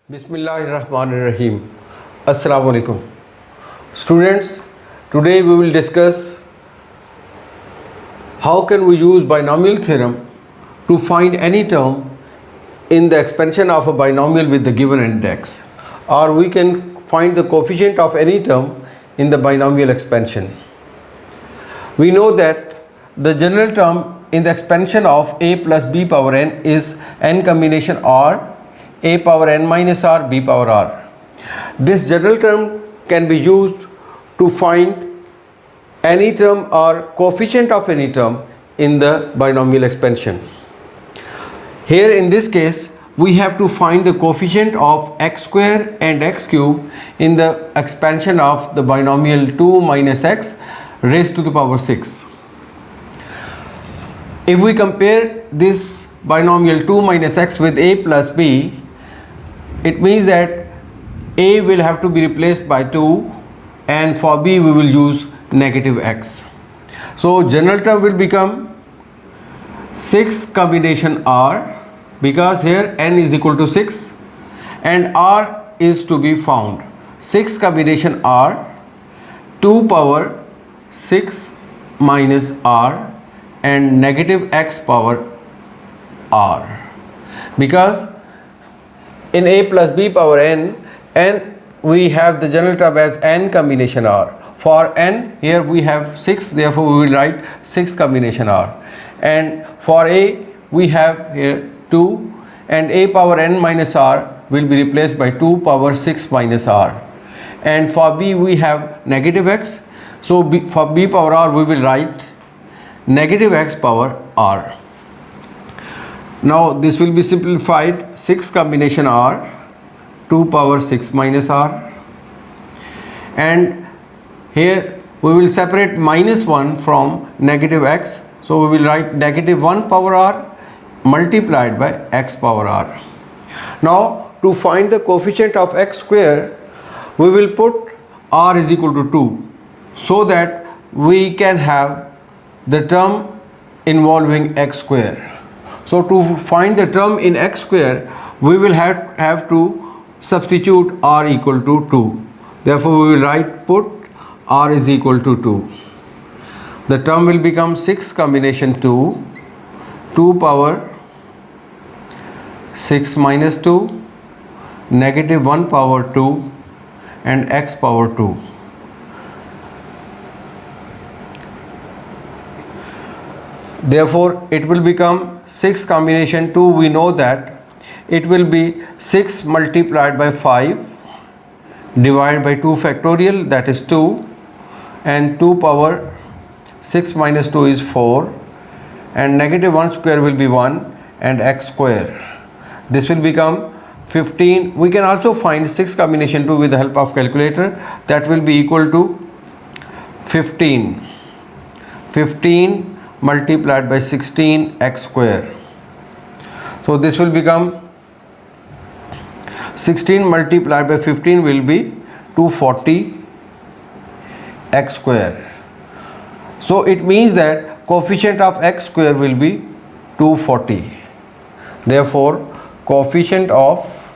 Bismillahirrahmanirrahim. Assalamu alaikum. Students, today we will discuss how can we use binomial theorem to find any term in the expansion of a binomial with the given index, or we can find the coefficient of any term in the binomial expansion. We know that the general term in the expansion of a plus b power n is n combination r, a power n minus r, b power r. This general term can be used to find any term or coefficient of any term in the binomial expansion. Here in this case we have to find the coefficient of x square and x cube in the expansion of the binomial 2 minus x raised to the power 6. If we compare this binomial 2 minus x with a plus b, it means that a will have to be replaced by 2 and for b we will use negative x. So general term will become 6 combination r, because here n is equal to 6 and r is to be found. 6 combination r, 2 power 6 minus r and negative x power r, because in a plus b power n we have the general term as n combination r. For n here we have 6, therefore we will write 6 combination r, and for a we have here 2 and a power n minus r will be replaced by 2 power 6 minus r, and for b we have negative x, so for b power r we will write negative x power r. Now this will be simplified, 6 combination r, 2 power 6 minus r, and here we will separate minus 1 from negative x, so we will write negative 1 power r multiplied by x power r. Now to find the coefficient of x square we will put r is equal to 2, so that we can have the term involving x square. So to find the term in x square we will have to substitute r equal to 2. Therefore we will put r is equal to 2. The term will become 6 combination 2, 2 power 6 minus 2, negative 1 power 2 and x power 2. Therefore it will become 6 combination 2, we know that it will be 6 multiplied by 5 divided by 2 factorial, that is 2, and 2 power 6 minus 2 is 4, and negative 1 square will be 1 and x square. This will become 15. We can also find 6 combination 2 with the help of calculator, that will be equal to 15. 15 multiplied by 16 x square. So this will become 16 multiplied by 15 will be 240 x square. So it means that coefficient of x square will be 240. Therefore coefficient of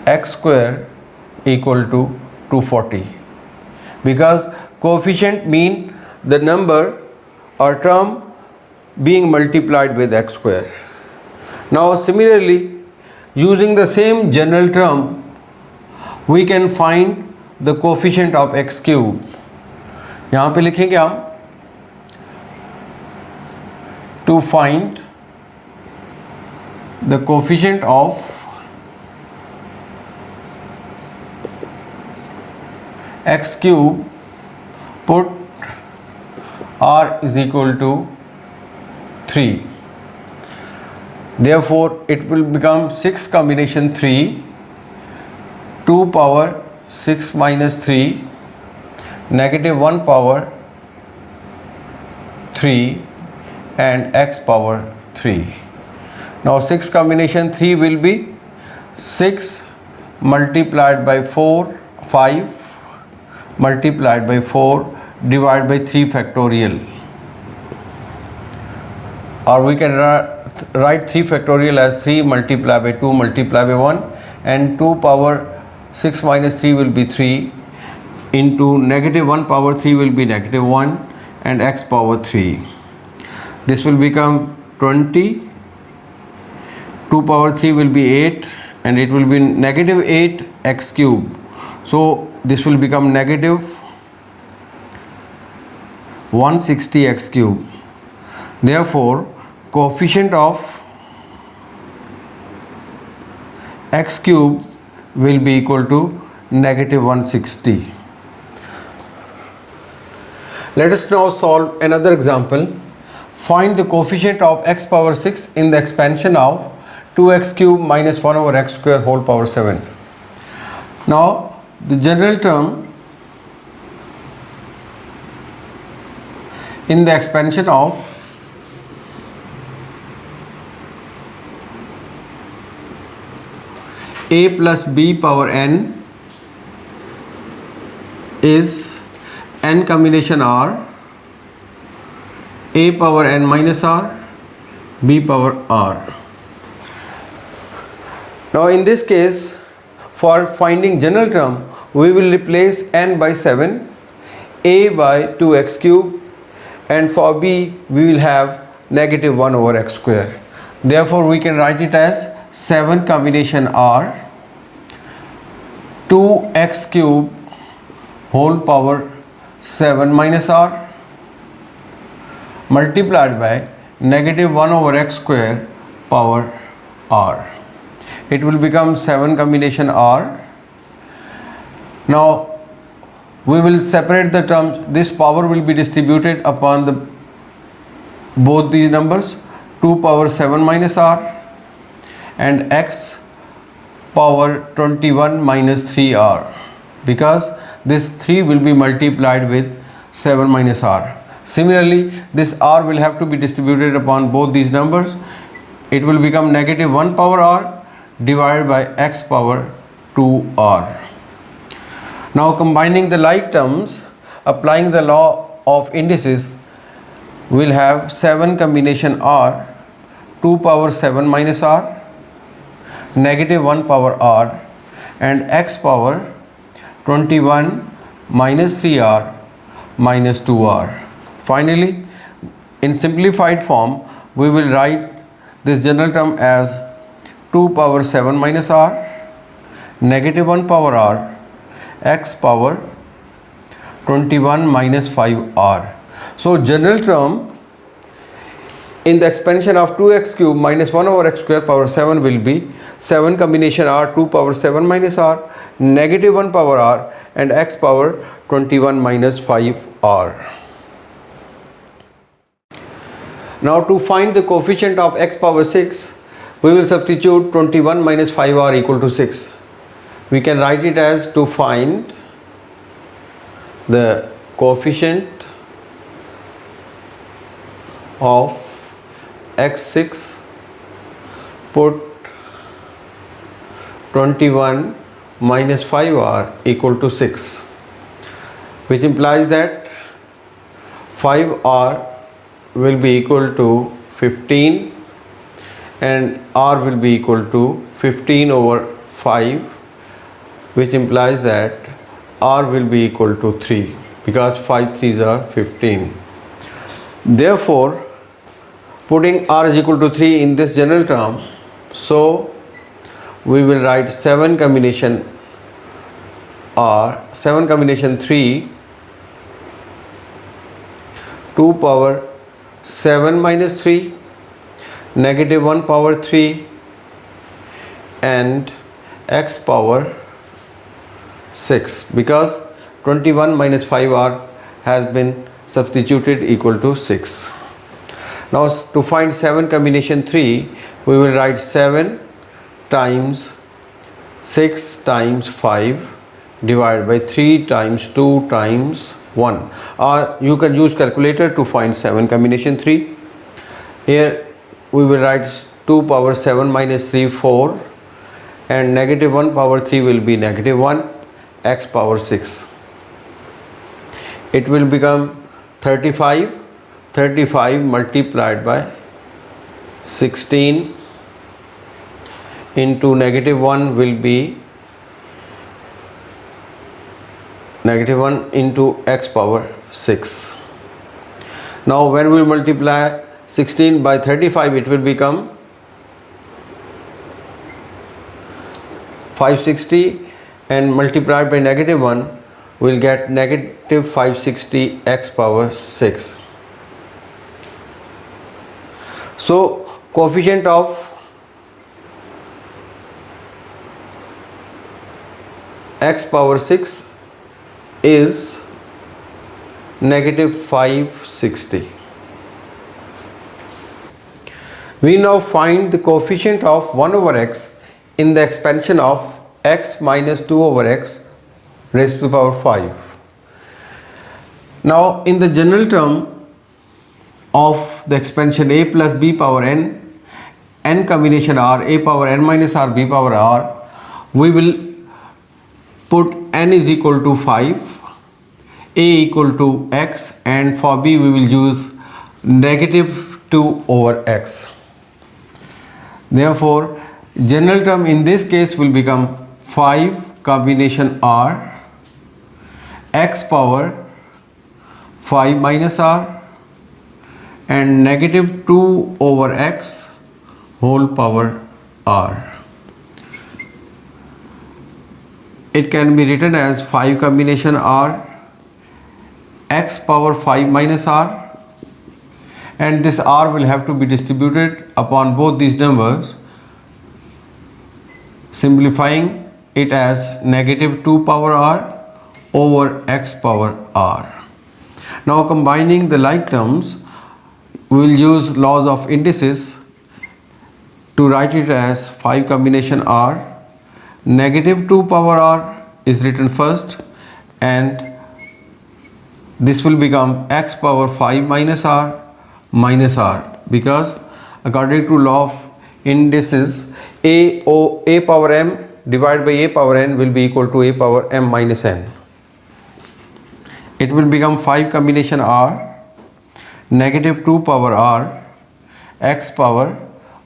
x square equal to 240, because coefficient mean the number or term being multiplied with x square. Now similarly, using the same general term we can find the coefficient of x cube. यहाँ पे लिखेंगे हम to find the coefficient of x cube, put r is equal to 3. Therefore it will become 6 combination 3, 2 power 6 minus 3, negative 1 power 3 and x power 3. Now 6 combination 3 will be 6 multiplied by 4, 5 multiplied by 4 divided by 3 factorial, or we can write 3 factorial as 3 multiplied by 2 multiplied by 1, and 2 power 6 minus 3 will be 3 into negative 1 power 3 will be negative 1 and x power 3. This will become 20, 2 power 3 will be 8 and it will be negative 8 x cube. So this will become negative 160 x cube. Therefore, coefficient of x cube will be equal to negative 160. Let us now solve another example. Find the coefficient of x power 6 in the expansion of 2x cube minus 1 over x square whole power 7. Now the general term in the expansion of a plus b power n is n combination r, a power n minus r, b power r. Now in this case, for finding general term, we will replace n by 7, a by 2x cube, and for b we will have negative 1 over x square. Therefore we can write it as 7 combination r, 2x cube whole power 7 minus r multiplied by negative 1 over x square power r. It will become 7 combination r. Now we will separate the terms. This power will be distributed upon both these numbers, 2 power 7 minus r and x power 21 minus 3r, because this 3 will be multiplied with 7 minus r. Similarly, this r will have to be distributed upon both these numbers. It will become negative 1 power r divided by x power 2r. Now combining the like terms, applying the law of indices, we will have 7 combination r, 2 power 7 minus r, negative 1 power r and x power 21 minus 3r minus 2r. Finally, in simplified form, we will write this general term as 2 power 7 minus r, negative 1 power r, x power 21 minus 5r. So general term in the expansion of 2x cube minus 1 over x square power 7 will be 7 combination r, 2 power 7 minus r, negative 1 power r and x power 21 minus 5r. Now to find the coefficient of x power 6, we will substitute 21 minus 5r equal to 6. We can write it as, to find the coefficient of x6, put 21 minus 5r equal to 6, which implies that 5r will be equal to 15 and r will be equal to 15 over 5, which implies that r will be equal to 3, because 5 3s are 15. Therefore, putting r is equal to 3 in this general term, so we will write 7 combination r, 7 combination 3, 2 power 7 minus 3, negative 1 power 3 and x power 6, because 21 minus 5r has been substituted equal to 6. Now to find 7 combination 3, we will write 7 times 6 times 5 divided by 3 times 2 times 1, or you can use calculator to find 7 combination 3. Here we will write 2 power 7 minus 3 4 and negative 1 power 3 will be negative 1, x power 6. It will become 35 multiplied by 16 into negative 1 will be negative 1 into x power 6. Now when we multiply 16 by 35, it will become 560, and multiplied by negative 1 we'll get negative 560 x power 6. So coefficient of x power 6 is negative 560. We now find the coefficient of 1 over x in the expansion of x minus 2 over x raised to the power 5. Now in the general term of the expansion a plus b power n, n combination r, a power n minus r, b power r, we will put n is equal to 5, a equal to x, and for b we will use negative 2 over x. Therefore general term in this case will become 5 combination r, x power 5 minus r, and negative 2 over x whole power r. It can be written as 5 combination r, x power 5 minus r, and this r will have to be distributed upon both these numbers, simplifying it as negative 2 power r over x power r. Now combining the like terms, we will use laws of indices to write it as 5 combination r, negative 2 power r is written first, and this will become x power 5 minus r, because according to law of indices, a power m divided by a power n will be equal to a power m minus n. It will become 5 combination r, negative 2 power r, x power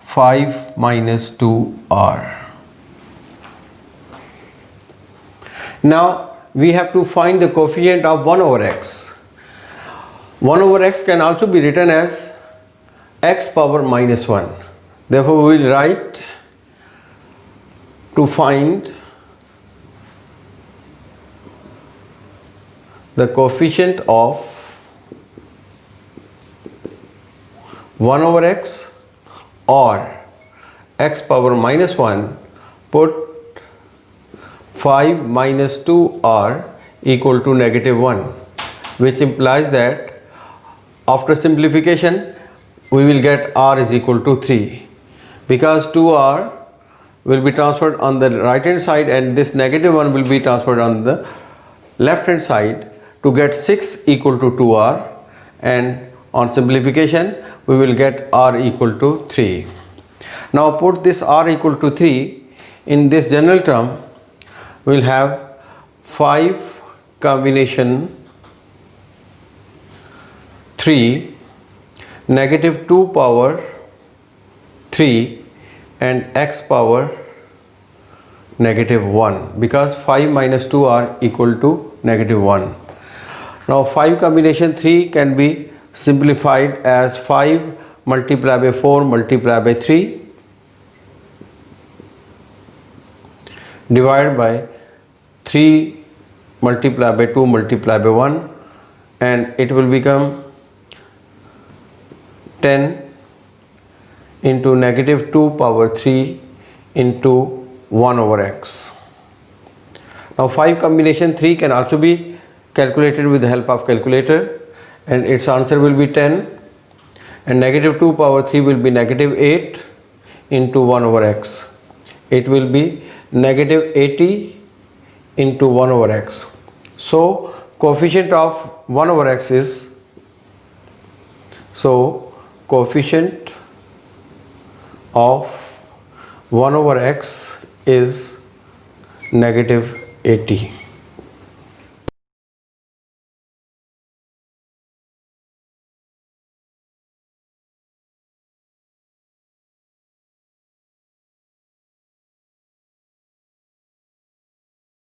5 minus 2 r. Now we have to find the coefficient of 1 over x. 1 over x can also be written as x power minus 1. Therefore we will write to find the coefficient of 1 over x or x power minus 1, put 5 minus 2r equal to negative 1, which implies that after simplification we will get r is equal to 3, because 2r will be transferred on the right hand side and this negative 1 will be transferred on the left hand side to get 6 equal to 2r, and on simplification we will get r equal to 3. Now put this r equal to 3 in this general term. We will have 5 combination 3, negative 2 power 3, and x power negative 1, because 5 minus 2 are equal to negative 1. Now 5 combination 3 can be simplified as 5 multiplied by 4 multiplied by 3 divided by 3 multiplied by 2 multiplied by 1, and it will become 10 into negative 2 power 3 into 1 over x. Now 5 combination 3 can also be calculated with the help of calculator, and its answer will be 10, and negative 2 power 3 will be negative 8 into 1 over x. It will be negative 80 into 1 over x. So coefficient of 1 over x is, coefficient of 1 over x is negative 80.